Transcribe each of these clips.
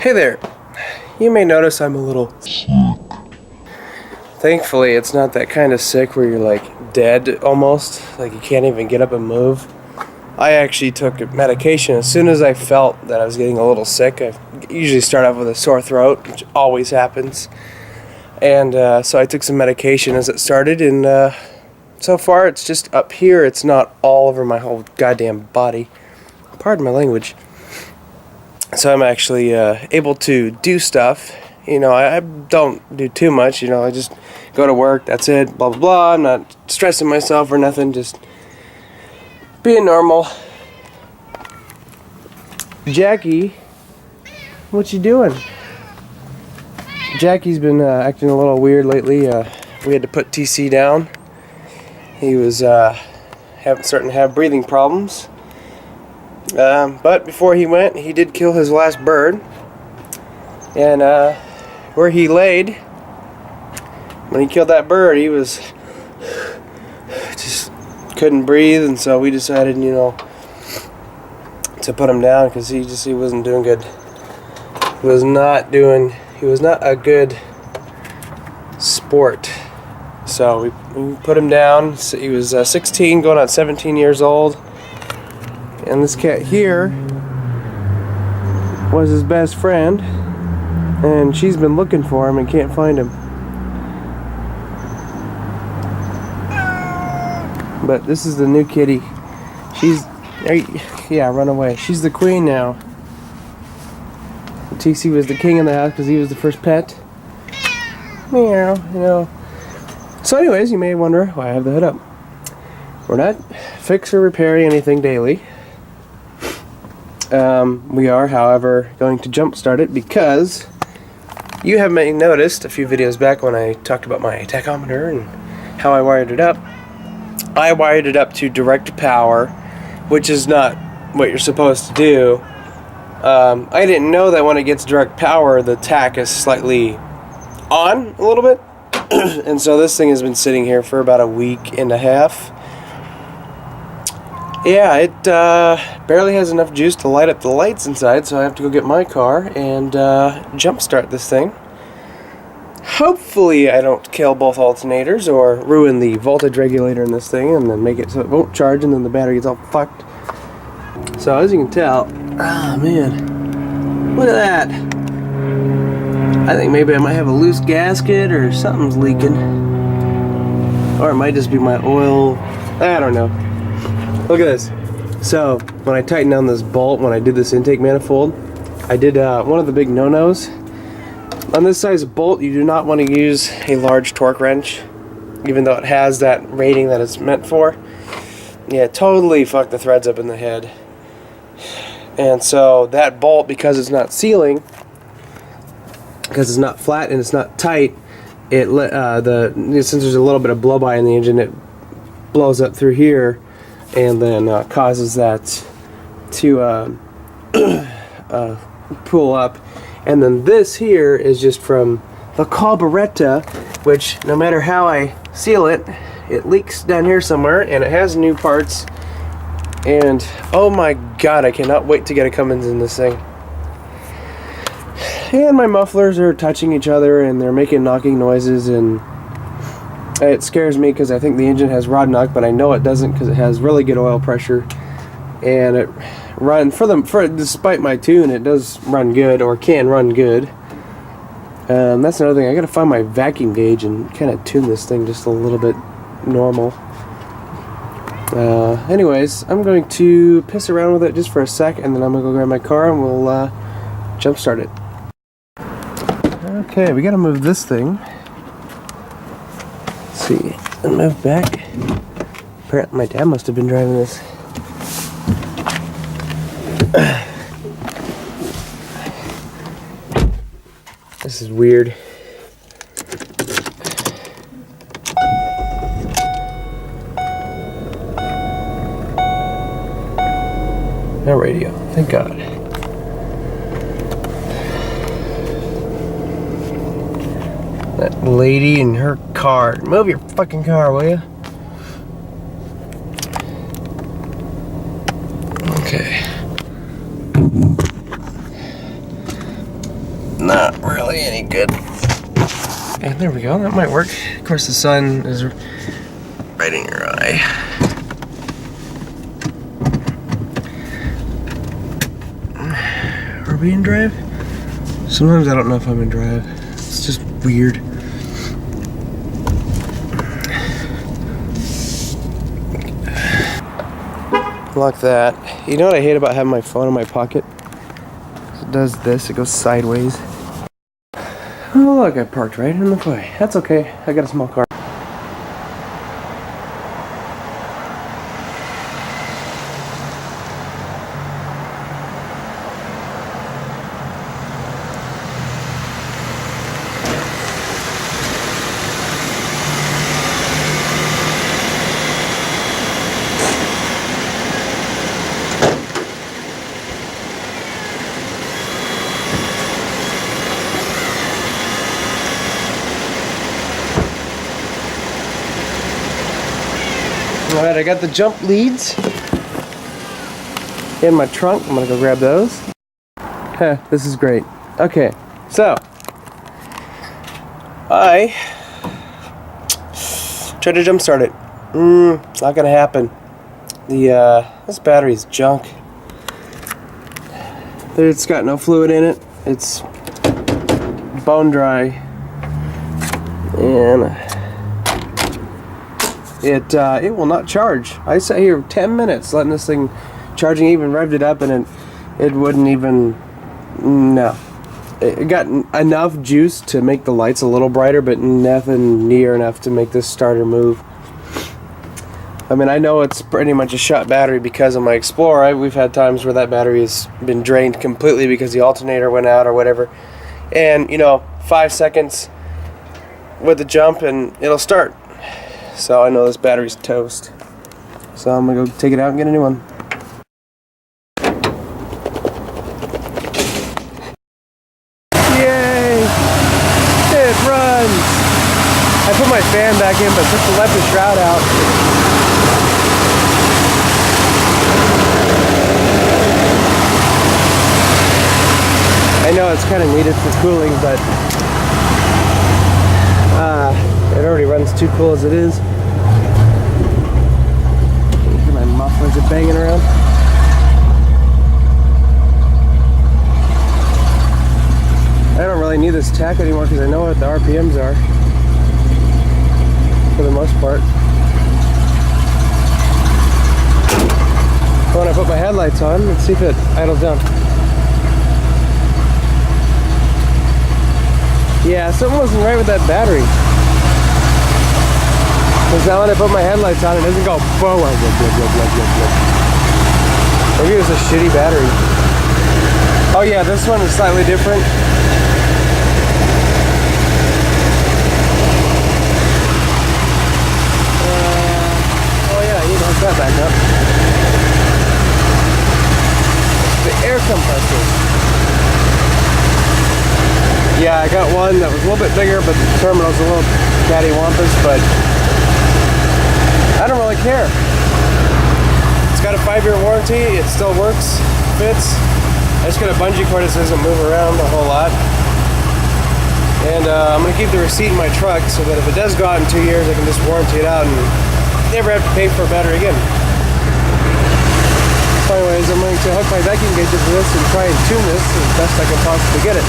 Hey there. You may notice I'm a little sick. Thankfully, it's not that kind of sick where you're like dead almost, like you can't even get up and move. I actually took medication as soon as I felt that I was getting a little sick. I usually start off with a sore throat, which always happens. And so I took some medication as it started, and so far it's just up here. It's not all over my whole goddamn body. Pardon my language. So I'm actually able to do stuff. You know, I don't do too much. You know, I just go to work, that's it, blah, blah, blah. I'm not stressing myself or nothing, just being normal. Jackie, what you doing? Jackie's been acting a little weird lately. We had to put TC down. He was starting to have breathing problems. But before he went, he did kill his last bird. And where he laid, when he killed that bird, he was just couldn't breathe, and so we decided, you know, to put him down because he wasn't doing good. He was not a good sport. So we put him down. So he was 16, going on 17 years old. And this cat here was his best friend, and she's been looking for him and can't find him. But this is the new kitty. Run away. She's the queen now. TC was the king in the house because he was the first pet. Meow, you know. So anyways, you may wonder why I have the hood up. We're not fix or repairing anything daily. We are, however, going to jump start it because you have may noticed a few videos back when I talked about my tachometer and how I wired it up. I wired it up to direct power, which is not what you're supposed to do. I didn't know that when it gets direct power, the tach is slightly on a little bit. And so this thing has been sitting here for about a week and a half. Yeah, it barely has enough juice to light up the lights inside, so I have to go get my car and jump start this thing. Hopefully I don't kill both alternators or ruin the voltage regulator in this thing and then make it so it won't charge and then the battery gets all fucked. So as you can tell, oh man, look at that. I think maybe I might have a loose gasket or something's leaking. Or it might just be my oil, I don't know. Look at this. So when I tightened down this bolt, when I did this intake manifold, I did one of the big no-nos. On this size bolt, you do not want to use a large torque wrench, even though it has that rating that it's meant for. Yeah, totally fucked the threads up in the head. And so that bolt, because it's not sealing, because it's not flat and it's not tight, since there's a little bit of blow-by in the engine, it blows up through here and then causes that to pull up. And then this here is just from the carburetor, which no matter how I seal it, it leaks down here somewhere, and it has new parts. And oh my god, I cannot wait to get a Cummins in this thing. And my mufflers are touching each other and they're making knocking noises, and it scares me because I think the engine has rod knock, but I know it doesn't because it has really good oil pressure. And it despite my tune, it does run good, or can run good. That's another thing. I gotta find my vacuum gauge and kind of tune this thing just a little bit normal. Anyways, I'm going to piss around with it just for a sec, and then I'm gonna go grab my car and we'll jump start it. Okay, we gotta move this thing. Let's see, and move back. Apparently my dad must have been driving this. This is weird. No radio, thank God. That lady in her car. Move your fucking car, will you? Okay. really any good. And there we go, that might work. Of course the sun is right in your eye. Are we in drive? Sometimes I don't know if I'm in drive. It's just weird. Lock that. You know what I hate about having my phone in my pocket? It does this, it goes sideways. Oh look, I parked right in the way. That's okay, I got a small car. Alright, I got the jump leads in my trunk. I'm gonna go grab those. This is great. Okay, so I tried to jump start it. Not gonna happen. This battery's junk. It's got no fluid in it. It's bone dry, and it will not charge. I sat here 10 minutes letting this thing charging, even revved it up, and it wouldn't even. No, it got enough juice to make the lights a little brighter, but nothing near enough to make this starter move. I mean, I know it's pretty much a shot battery because of my Explorer. We've had times where that battery has been drained completely because the alternator went out or whatever, and 5 seconds with the jump and it'll start. So I know this battery's toast. So I'm gonna go take it out and get a new one. Yay! It runs! I put my fan back in but took the left shroud out. I know it's kind of needed for cooling, but it already runs too cool as it is. My mufflers are banging around. I don't really need this tack anymore because I know what the RPMs are for the most part. When I put my headlights on, let's see if it idles down. Yeah, something wasn't right with that battery. Because now when I put my headlights on, it doesn't go forward. Maybe it was a shitty battery. Oh yeah, this one is slightly different. Oh yeah, you can hook that back up. The air compressor. Yeah, I got one that was a little bit bigger, but the terminal's a little cattywampus, but I don't really care. It's got a 5-year warranty, it still works, fits. I just got a bungee cord that doesn't move around a whole lot. And I'm gonna keep the receipt in my truck so that if it does go out in 2 years, I can just warranty it out and never have to pay for a battery again. So anyways, I'm going to hook my vacuum gauge to this and try and tune this as best I can possibly get it.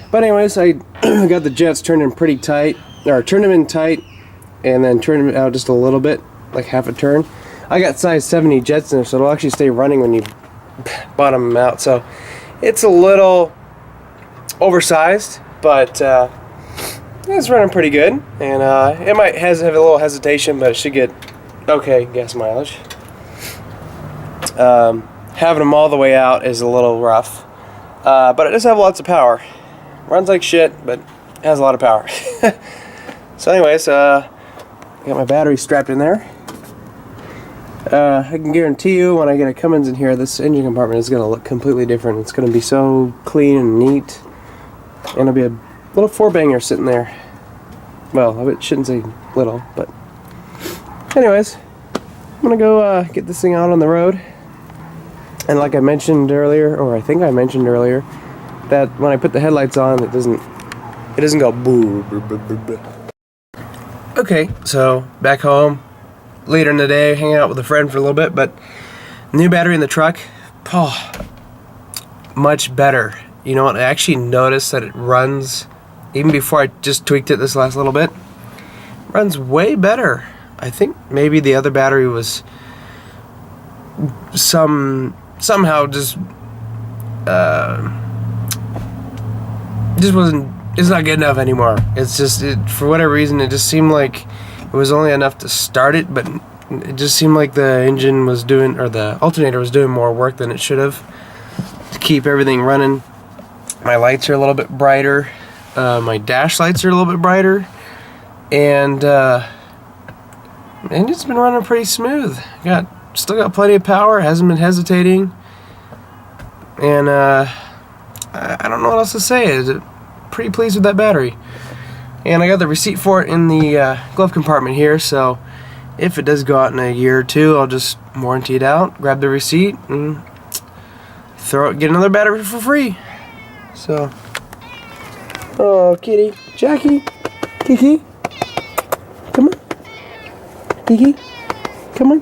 But anyways, I got the jets turned in pretty tight, or turned them in tight, and then turned them out just a little bit, like half a turn. I got size 70 jets in there, so it'll actually stay running when you bottom them out. So it's a little oversized, but it's running pretty good. And it might have a little hesitation, but it should get okay gas mileage. Having them all the way out is a little rough, but it does have lots of power. Runs like shit, but has a lot of power. So anyways, got my battery strapped in there. I can guarantee you when I get a Cummins in here, this engine compartment is going to look completely different. It's going to be so clean and neat. And it'll be a little 4-banger sitting there. Well, I shouldn't say little, but anyways, I'm going to go get this thing out on the road. And like I mentioned earlier, or I think I mentioned earlier, that when I put the headlights on, it doesn't go boo, boo, boo, boo, boo. Okay, so back home later in the day, hanging out with a friend for a little bit, but new battery in the truck, oh, much better. You know what, I actually noticed that it runs, even before I just tweaked it this last little bit, runs way better. I think maybe the other battery was somehow just wasn't, it's not good enough anymore. It's just, for whatever reason, it just seemed like it was only enough to start it, but it just seemed like the engine was doing, or the alternator was doing more work than it should have to keep everything running. My lights are a little bit brighter. My dash lights are a little bit brighter. And it's been running pretty smooth. Still got plenty of power, hasn't been hesitating. And I don't know what else to say. Pretty pleased with that battery. And I got the receipt for it in the glove compartment here, so if it does go out in a year or two, I'll just warranty it out, grab the receipt, and get another battery for free. So, oh, kitty, Jackie, Kiki, come on, Kiki, come on.